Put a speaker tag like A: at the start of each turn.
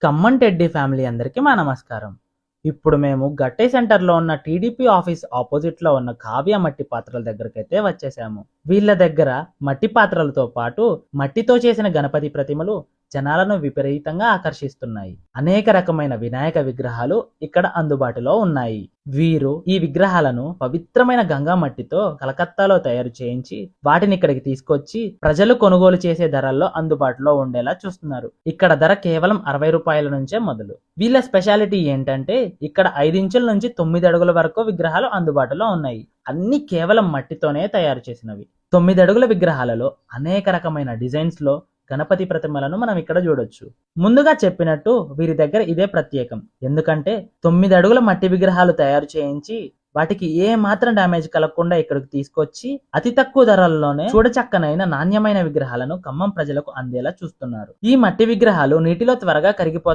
A: Khammam teddy family అందరికీ మా నమస్కారం. ఇప్పుడు మేము గట్టే సెంటర్లో ఉన్న టీడీపీ ఆఫీస్ ఆపోజిట్లో ఉన్న కావ్య మట్టి పాత్రల దగ్గరకైతే వచ్చేసాము. వీళ్ళ దగ్గర మట్టి పాత్రలతో పాటు మట్టితో చేసిన గణపతి ప్రతిమలు జనాలను విపరీతంగా ఆకర్షిస్తున్నాయి. అనేక రకమైన వినాయక విగ్రహాలు ఇక్కడ అందుబాటులో ఉన్నాయి. వీరు ఈ విగ్రహాలను పవిత్రమైన గంగా మట్టితో కలకత్తాలో తయారు చేయించి వాటిని ఇక్కడికి తీసుకొచ్చి ప్రజలు కొనుగోలు చేసే ధరల్లో అందుబాటులో ఉండేలా చూస్తున్నారు. ఇక్కడ ధర కేవలం 60 రూపాయల నుంచే మొదలు. వీళ్ళ స్పెషాలిటీ ఏంటంటే ఇక్కడ 5 ఇంచుల నుంచి 9 అడుగుల వరకు విగ్రహాలు అందుబాటులో ఉన్నాయి. అన్ని కేవలం మట్టితోనే తయారు చేసినవి. 9 అడుగుల విగ్రహాలలో అనేక రకమైన డిజైన్స్ లో గణపతి ప్రతిమలను మనం ఇక్కడ చూడొచ్చు. ముందుగా చెప్పినట్టు వీరి దగ్గర ఇదే ప్రత్యేకం. ఎందుకంటే 9 అడుగుల మట్టి విగ్రహాలు తయారు చేయించి వాటికి ఏ మాత్రం డ్యామేజ్ కలగకుండా ఇక్కడికి తీసుకొచ్చి అతి తక్కువ ధరల్లోనే చూడచక్కనైన నాణ్యమైన విగ్రహాలను ఖమ్మం ప్రజలకు అందేలా చూస్తున్నారు. ఈ మట్టి విగ్రహాలు నీటిలో త్వరగా కరిగిపోతాయి